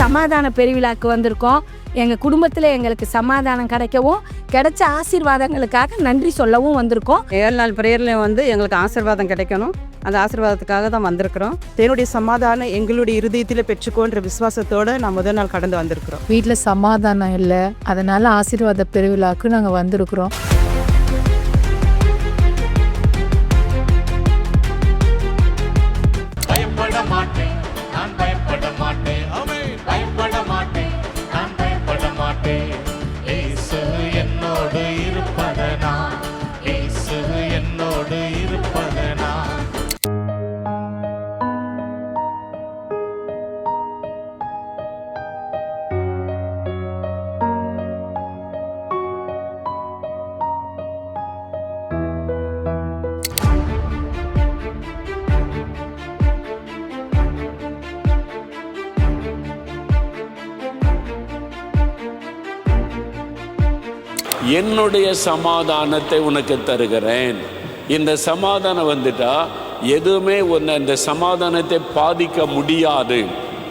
சமாதான பெருவிழாக்கு வந்திருக்கோம். எங்கள் குடும்பத்தில் எங்களுக்கு சமாதானம் கிடைக்கவும் கிடைச்ச ஆசீர்வாதங்களுக்காக நன்றி சொல்லவும் வந்திருக்கோம். 7 நாள் பிரேயர்லையும் எங்களுக்கு ஆசீர்வாதம் கிடைக்கணும், அந்த ஆசீர்வாதத்துக்காக தான் வந்திருக்கிறோம். என்னுடைய சமாதானம் எங்களுடைய இருதயத்தில் பெற்றுக்கோன்ற விசுவாசத்தோடு நான் முதல் நாள் கடந்து வந்திருக்கிறோம். வீட்டில் சமாதானம் இல்லை, அதனால் ஆசீர்வாத பெருவிழாக்கு நாங்கள் வந்திருக்கிறோம். என்னுடைய சமாதானத்தை உனக்கு தருகிறேன். இந்த சமாதானம் வந்துட்டா எதுவுமே உன்னை இந்த சமாதானத்தை பாதிக்க முடியாது.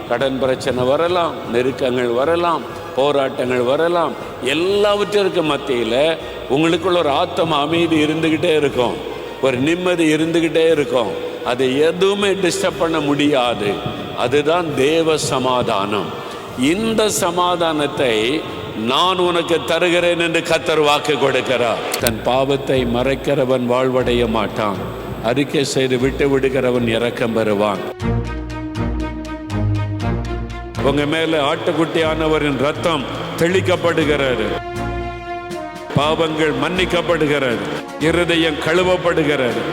கடன் பிரச்சனை வரலாம், நெருக்கங்கள் வரலாம், போராட்டங்கள் வரலாம், எல்லாவற்றிற்கு மத்தியில் உங்களுக்குள்ள ஒரு ஆத்ம அமைதி இருந்துக்கிட்டே இருக்கும், ஒரு நிம்மதி இருந்துக்கிட்டே இருக்கும். அதை எதுவுமே டிஸ்டர்ப் பண்ண முடியாது. அதுதான் தேவ சமாதானம். இந்த சமாதானத்தை நான் உனக்கு தருகிறேன் என்று கர்த்தர் வாக்கு கொடுக்கிறார். தன் பாவத்தை மறைக்கிறவன் வாழ்வடைய மாட்டான், அறிக்கை செய்து விட்டு விடுகிறவன் இரக்கம் பெறுவான். உங்க மேல ஆட்டுக்குட்டியானவரின் ரத்தம் தெளிக்கப்படுகிறது, பாவங்கள் மன்னிக்கப்படுகிறது, இருதயம் கழுவப்படுகிறது.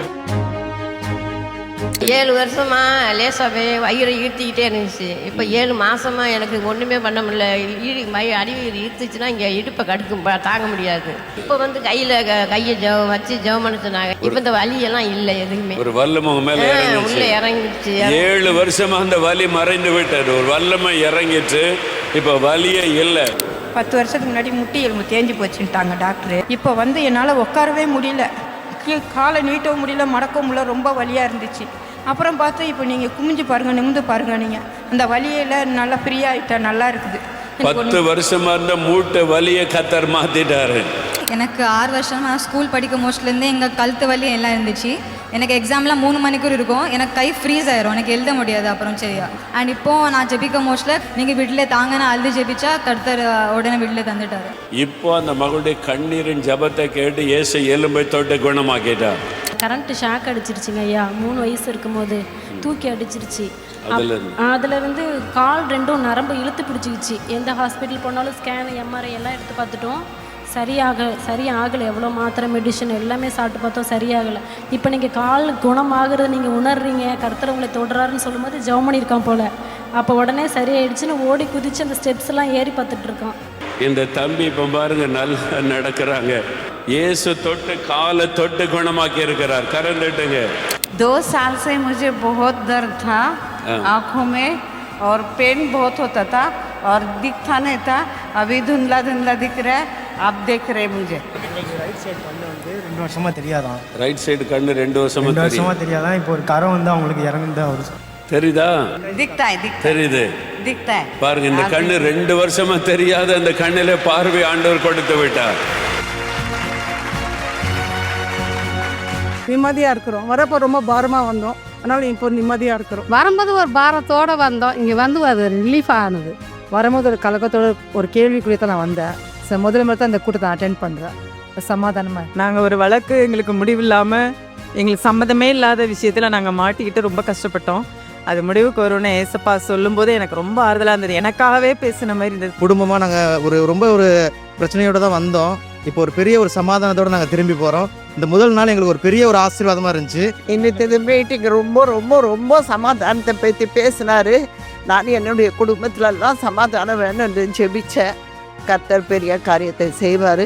7 வருஷமா லேசாவே வயிறு ஈர்த்திக்கிட்டே இருந்துச்சு. இப்போ 7 மாசமா எனக்கு ஒன்றுமே பண்ண முடியல. அடிவயிறு ஈர்த்துச்சுன்னா இங்கே இடுப்பை கடுக்கும், தாங்க முடியாது. இப்போ கையில் கையை வச்சு ஜெபம் பண்ண சொன்னாங்க. இப்போ இந்த வலியெல்லாம் இல்லை, எதுவுமே ஒரு வல்லமை மேலே உள்ள இறங்கிடுச்சு. 7 வருஷமா அந்த வலி மறைந்து விட்டது, ஒரு வல்லமை இறங்கிட்டு இப்போ வலியே இல்லை. 10 வருஷத்துக்கு முன்னாடி முட்டி எலும்பு தேஞ்சு போச்சுட்டாங்க டாக்டரு. இப்போ என்னால் உட்காரவே முடியல, காலை நீட்டவும் முடியல, மடக்கவும் முடியல, ரொம்ப வலியாக இருந்துச்சு. அப்புறம் பார்த்து இப்போ நீங்கள் குமிஞ்சு பாருங்கள், நிமிந்து பாருங்கள், நீங்கள் அந்த வலியில் நல்லா ஃப்ரீயாக ஆகிட்டா, நல்லா இருக்குது. 10 வருஷமா இருந்த மூட்டை வலியை கர்த்தர் மாற்றிட்டாரு. எனக்கு 6 வருஷமாக ஸ்கூல் படிக்கும் மோஸ்ட்லேருந்தே எங்கள் கழுத்து வலி எல்லாம் இருந்துச்சு. எனக்கு எக்ஸாம்லாம் 3 மணிக்கூர் இருக்கும், எனக்கு கை ஃப்ரீஸ் ஆயிரும், எனக்கு எழுத முடியாது அப்புறம் சரியா. அண்ட் இப்போது நான் ஜெபிக்கும் மோஸ்ட்டில் நீங்கள் வீட்டில் தாங்கன்னு அழுது ஜெபிச்சா கர்த்தர் உடனே வீட்டில் தந்துட்டார். இப்போ அந்த மகளுடைய கண்ணீரின் ஜபத்தை கேட்டு இயேசு எலும்பை தொட்டு குணமாக்கிட்டார். கரண்ட்டு ஷாக் அடிச்சிருச்சுங்க ஐயா. 3 வயசு இருக்கும்போது தூக்கி அடிச்சிருச்சு. அதுலேருந்து கால் 2 நரம்பு இழுத்து பிடிச்சிக்கிச்சு. எந்த ஹாஸ்பிட்டல் போனாலும் ஸ்கேனு எம்ஆர்ஐ எல்லாம் எடுத்து பார்த்துட்டோம், சரியாகலை. எவ்வளோ மாத்திரை மெடிசன் எல்லாமே சாப்பிட்டு பார்த்தோம், சரியாகலை. இப்போ நீங்கள் கால் குணமாகிறது நீங்கள் உணர்றீங்க, கர்த்தர் உங்களை தொடுறாருன்னு சொல்லும்போது ஜெபம் பண்ணியிருக்கான் போல். அப்போ உடனே சரியாயிடுச்சுன்னு ஓடி குதிச்சு அந்த ஸ்டெப்ஸ் எல்லாம் ஏறி பார்த்துட்ருக்கான். இந்த தம்பி இப்போ பாருங்க நல்லா நடக்கிறாங்க. இயேசு தொட்டு காலை தொட்டு குணமாக்கி இருக்கிறார். கரந்துட்டுங்க. 2 साल से मुझे बहुत दर्द था आँखों में और पेन बहुत होता था और दिखता नहीं था. अभी धुंधला धुंधला दिख रहा है, आप देख रहे मुझे. ரைட் சைடு கண்ணு 2 வருஷமா தெரியாதான். ரைட் சைடு கண்ணு 2 வருஷமா தெரியாதான். இப்போ ஒரு கரம் அவங்களுக்கு இறங்குதா தெரியுதா? दिखता है, தெரியுது, दिखता है. பாருங்க, இந்த கண்ணு 2 வருஷமா தெரியாத அந்த கண்ணில பார்வை ஆண்டவர் கொடுத்து விட்டார். நிம்மதியாக இருக்கிறோம். வரப்போ ரொம்ப பாரமாக வந்தோம், அதனால் இப்போ நிம்மதியாக இருக்கிறோம். வரும்போது ஒரு பாரத்தோடு வந்தோம், இங்கே அது ரிலீஃப் ஆனது. வரும்போது ஒரு கலக்கத்தோட ஒரு கேள்விக்குரிய தான் நான் வந்தேன். முதல்ல தான் இந்த கூட்டத்தை அட்டென்ட் பண்ணுறேன். சமாதானமாக நாங்கள் ஒரு வழக்கு எங்களுக்கு முடிவில்லாமல் எங்களுக்கு சம்மதமே இல்லாத விஷயத்தில் நாங்கள் மாட்டிக்கிட்டு ரொம்ப கஷ்டப்பட்டோம். அது முடிவுக்கு வரும்னு ஏசப்பா சொல்லும்போது எனக்கு ரொம்ப ஆறுதலாக இருந்தது. எனக்காகவே பேசின மாதிரி இருந்தது. குடும்பமாக நாங்கள் ரொம்ப பிரச்சனையோடு தான் வந்தோம். இப்போ ஒரு பெரிய ஒரு சமாதானத்தோடு நாங்கள் திரும்பி போகிறோம். இந்த முதல் நாள் எங்களுக்கு ஒரு பெரிய ஒரு ஆசீர்வாதமாக இருந்துச்சு. இன்னைக்கு மீட்டிங் ரொம்ப ரொம்ப ரொம்ப சமாதானத்தை பற்றி பேசினாரு. நான் என்னுடைய குடும்பத்திலலாம் சமாதானம் வேணும்னு ஜெபிச்சேன். கர்த்தர் பெரிய காரியத்தை செய்வார்.